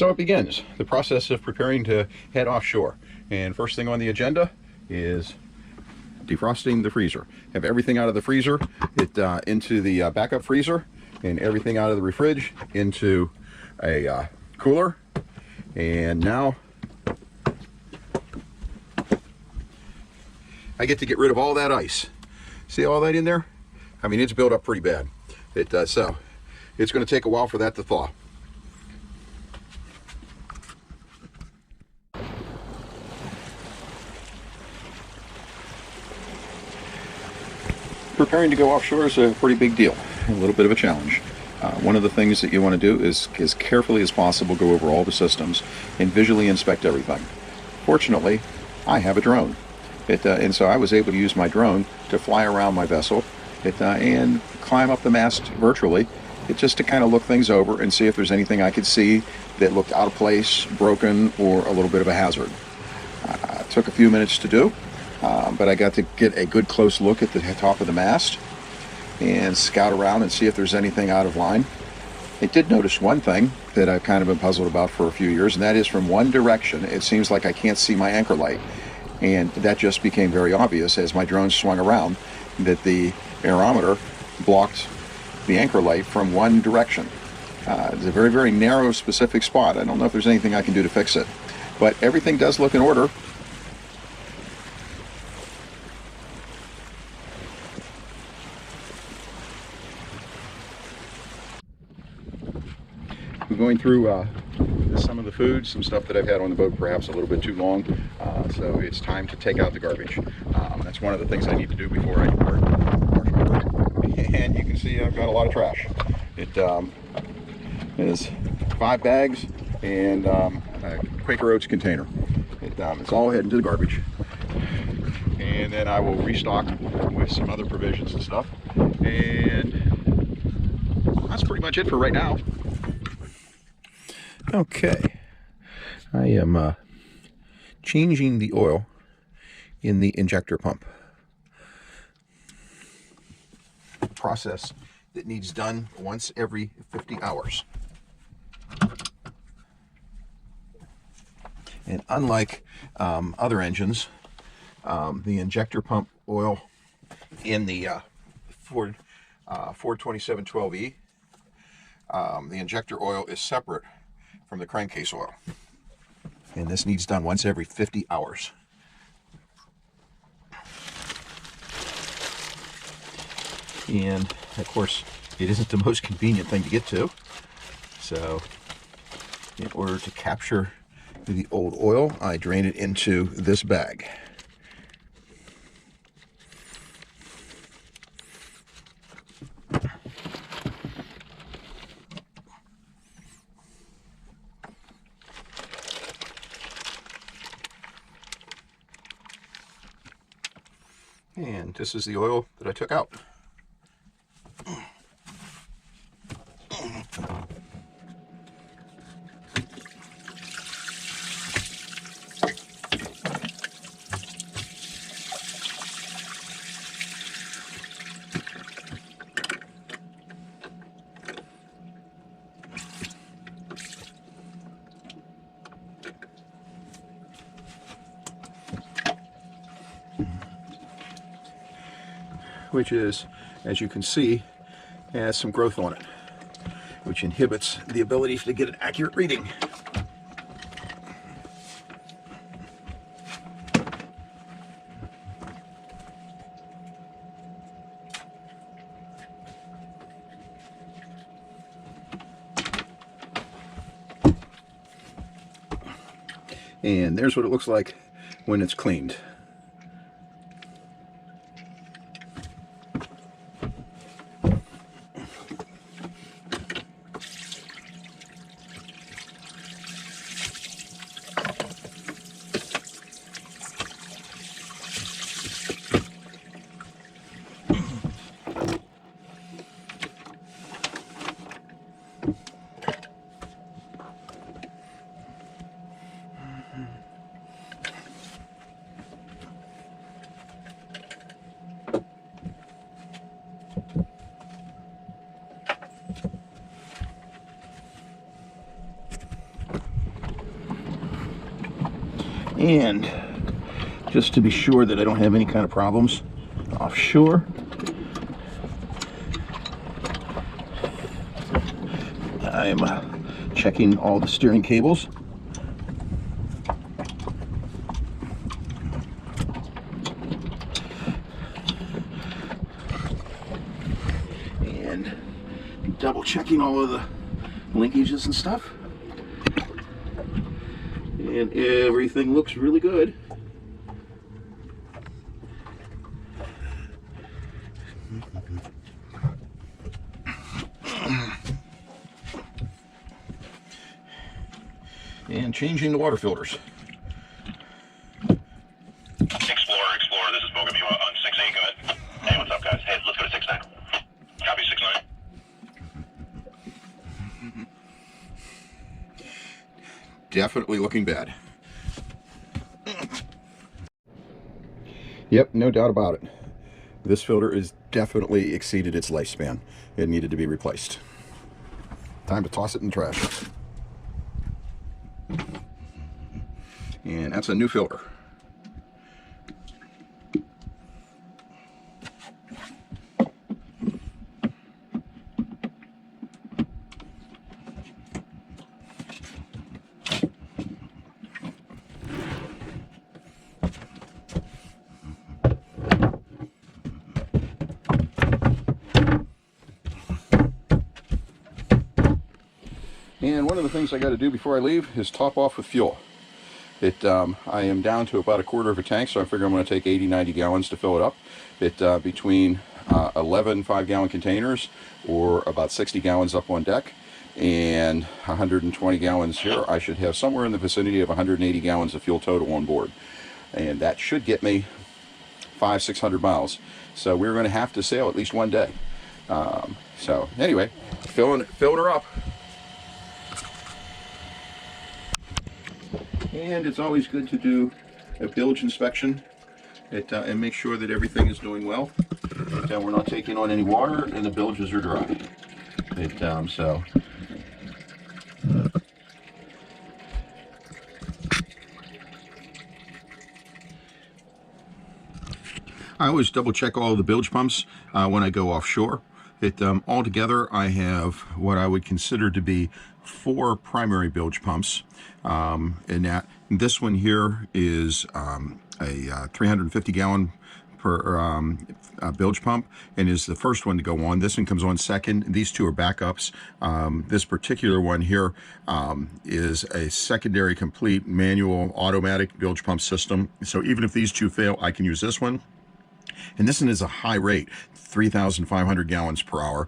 so it begins, the process of preparing to head offshore. And first thing on the agenda is defrosting the freezer. Have everything out of the freezer into the backup freezer, and everything out of the fridge into a cooler. And now I get to get rid of all that ice. See all that in there? I mean, it's built up pretty bad. So it's going to take a while for that to thaw. Preparing to go offshore is a pretty big deal, a little bit of a challenge. One of the things that you want to do is, as carefully as possible, go over all the systems and visually inspect everything. Fortunately, I have a drone. And so I was able to use my drone to fly around my vessel and climb up the mast virtually, just to kind of look things over and see if there's anything I could see that looked out of place, broken, or a little bit of a hazard. It took a few minutes to do, but I got to get a good close look at the top of the mast and scout around and see if there's anything out of line. I did notice one thing that I've kind of been puzzled about for a few years, and that is from one direction, it seems like I can't see my anchor light. And that just became very obvious as my drone swung around, that the aerometer blocked the anchor light from one direction. It's a very, very narrow, specific spot. I don't know if there's anything I can do to fix it, but everything does look in order. I'm going through some of the food, some stuff that I've had on the boat perhaps a little bit too long, so it's time to take out the garbage. That's one of the things I need to do before I depart. And you can see I've got a lot of trash. It is 5 bags and a Quaker Oats container. It's all heading to the garbage. And then I will restock with some other provisions and stuff. And that's pretty much it for right now. Okay, I am changing the oil in the injector pump. Process that needs done once every 50 hours. And unlike other engines, the injector pump oil in the Ford 2712E, the injector oil is separate from the crankcase oil. And this needs done once every 50 hours. And of course, it isn't the most convenient thing to get to. So in order to capture the old oil, I drain it into this bag. And this is the oil that I took out. Which is, as you can see, has some growth on it, which inhibits the ability to get an accurate reading. And there's what it looks like when it's cleaned. And just to be sure that I don't have any kind of problems offshore, I'm checking all the steering cables. And double checking all of the linkages and stuff. And everything looks really good. And changing the water filters. Explorer, this is Bogomil on 6-8, go ahead. Hey, what's up, guys? Hey, let's go to 6-9. Copy 6-9. Definitely looking bad. Yep, no doubt about it. This filter is definitely exceeded its lifespan. It needed to be replaced. Time to toss it in the trash. And that's a new filter. And one of the things I got to do before I leave is top off with fuel. I am down to about 1/4 of a tank, so I figure I'm going to take 80-90 gallons to fill it up. Between 11 5-gallon containers, or about 60 gallons up on deck, and 120 gallons here, I should have somewhere in the vicinity of 180 gallons of fuel total on board. And that should get me 500-600 miles. So we're going to have to sail at least one day. So anyway, filling her up. And it's always good to do a bilge inspection and make sure that everything is doing well. That we're not taking on any water and the bilges are dry. I always double check all of the bilge pumps when I go offshore. Altogether, I have what I would consider to be 4 primary bilge pumps. This one here is a 350 gallon per bilge pump, and is the first one to go on. This one comes on second. These 2 are backups. This particular one here is a secondary complete manual automatic bilge pump system. So even if these 2 fail, I can use this one. And this one is a high rate, 3,500 gallons per hour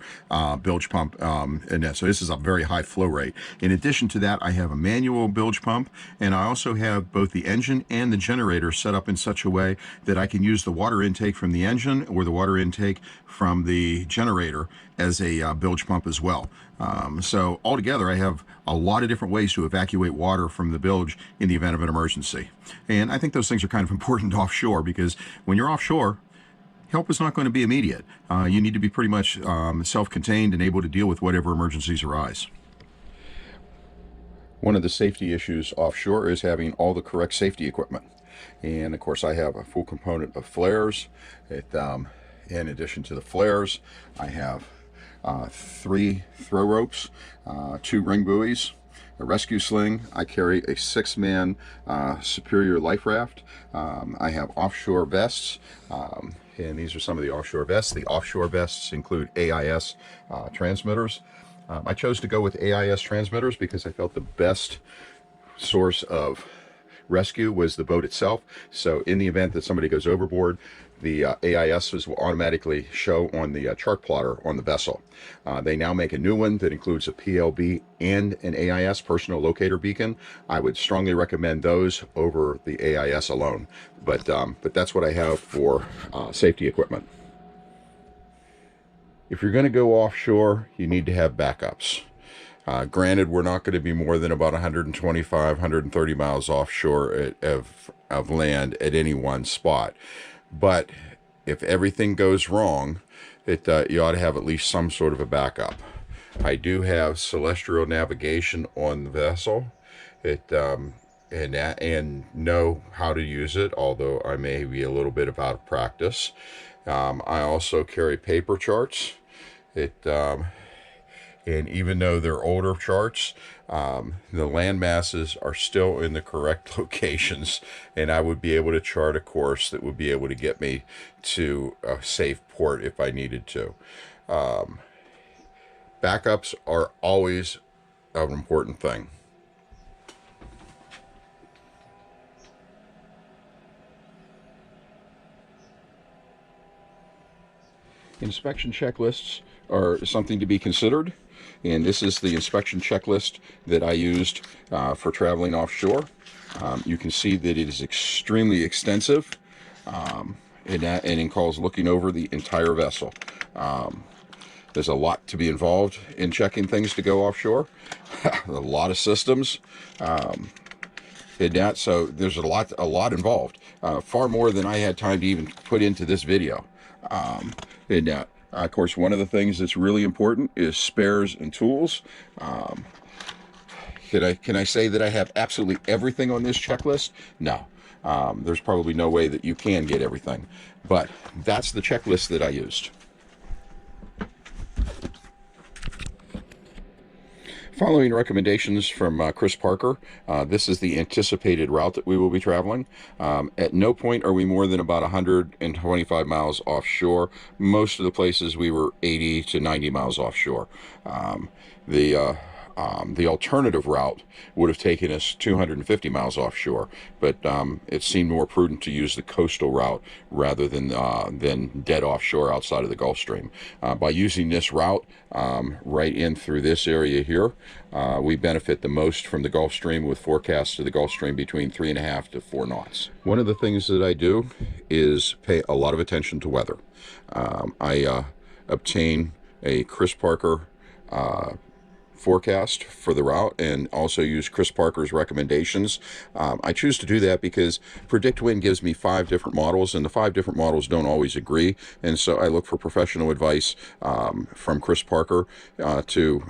bilge pump, so this is a very high flow rate. In addition to that, I have a manual bilge pump, and I also have both the engine and the generator set up in such a way that I can use the water intake from the engine or the water intake from the generator as a bilge pump as well. So altogether, I have a lot of different ways to evacuate water from the bilge in the event of an emergency. And I think those things are kind of important offshore, because when you're offshore, help is not going to be immediate. You need to be pretty much self-contained and able to deal with whatever emergencies arise. One of the safety issues offshore is having all the correct safety equipment. And of course, I have a full component of flares. In addition to the flares, I have 3 throw ropes, 2 ring buoys, a rescue sling. I carry a 6-man Superior life raft. I have offshore vests. And these are some of the offshore vests. The offshore vests include AIS transmitters. I chose to go with AIS transmitters because I felt the best source of rescue was the boat itself. So in the event that somebody goes overboard, the AISs will automatically show on the chart plotter on the vessel. They now make a new one that includes a PLB and an AIS, personal locator beacon. I would strongly recommend those over the AIS alone. But that's what I have for safety equipment. If you're going to go offshore, you need to have backups. Granted, we're not going to be more than about 125, 130 miles offshore of land at any one spot. But if everything goes wrong, you ought to have at least some sort of a backup. I do have celestial navigation on the vessel. and know how to use it, although I may be a little bit out of practice. I also carry paper charts. And even though they're older charts, the land masses are still in the correct locations, and I would be able to chart a course that would be able to get me to a safe port if I needed to. Backups are always an important thing. Inspection checklists are something to be considered, and this is the inspection checklist that I used for traveling offshore. You can see that it is extremely extensive, and involves looking over the entire vessel. There's a lot to be involved in checking things to go offshore. A lot of systems, and that, so there's a lot involved, far more than I had time to even put into this video. And of course, one of the things that's really important is spares and tools. Can I say that I have absolutely everything on this checklist? No. There's probably no way that you can get everything, but that's the checklist that I used. Following recommendations from Chris Parker, this is the anticipated route that we will be traveling. At no point are we more than about 125 miles offshore. Most of the places we were 80 to 90 miles offshore. The alternative route would have taken us 250 miles offshore, but it seemed more prudent to use the coastal route rather than dead offshore outside of the Gulf Stream. By using this route right in through this area here, we benefit the most from the Gulf Stream, with forecasts to the Gulf Stream between 3.5 to 4 knots. One of the things that I do is pay a lot of attention to weather. I obtain a Chris Parker forecast for the route, and also use Chris Parker's recommendations. I choose to do that because Predict Wind gives me 5 different models, and the 5 different models don't always agree, and so I look for professional advice from Chris Parker to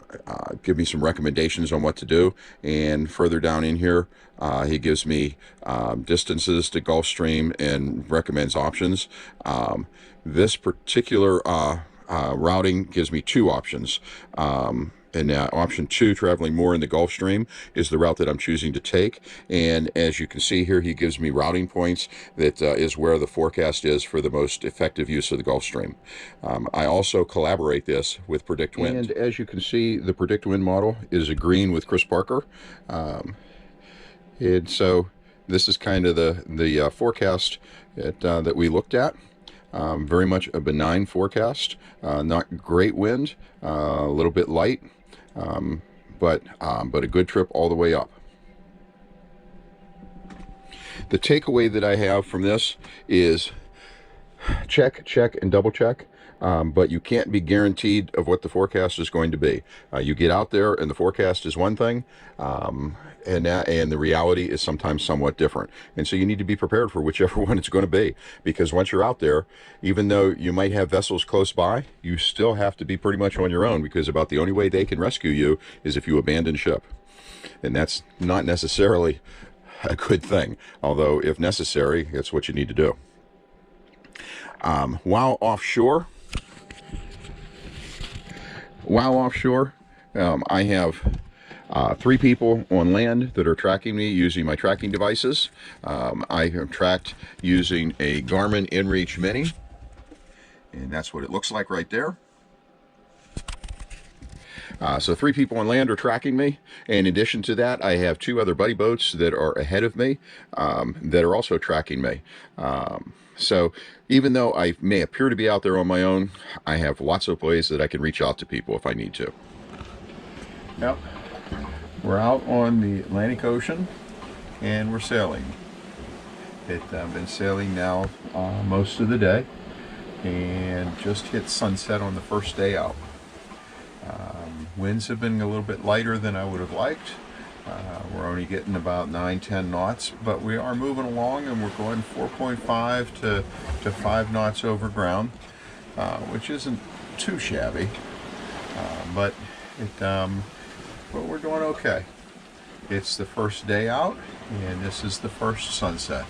give me some recommendations on what to do. And further down in here, he gives me distances to Gulf Stream and recommends options. This particular routing gives me 2 options. And option 2, traveling more in the Gulf Stream, is the route that I'm choosing to take. And as you can see here, he gives me routing points that is where the forecast is for the most effective use of the Gulf Stream. I also collaborate this with Predict Wind. And as you can see, the Predict Wind model is agreeing with Chris Parker. And so this is kind of the forecast that we looked at. Very much a benign forecast, not great wind, a little bit light, but a good trip all the way up. The takeaway that I have from this is check, and double check, but you can't be guaranteed of what the forecast is going to be. You get out there and the forecast is one thing, and the reality is sometimes somewhat different. And so you need to be prepared for whichever one it's going to be, because once you're out there, even though you might have vessels close by, you still have to be pretty much on your own, because about the only way they can rescue you is if you abandon ship. And that's not necessarily a good thing, although if necessary, it's what you need to do. While offshore, I have 3 people on land that are tracking me using my tracking devices. I am tracked using a Garmin InReach Mini, and that's what it looks like right there. So 3 people on land are tracking me. In addition to that, I have 2 other buddy boats that are ahead of me that are also tracking me. So even though I may appear to be out there on my own, I have lots of ways that I can reach out to people if I need to. Yep. We're out on the Atlantic Ocean and we're sailing. I've been sailing now most of the day, and just hit sunset on the first day out. Winds have been a little bit lighter than I would have liked. We're only getting about 9-10 knots, but we are moving along, and we're going 4.5 to 5 knots over ground, which isn't too shabby, but we're doing okay. It's the first day out, and this is the first sunset.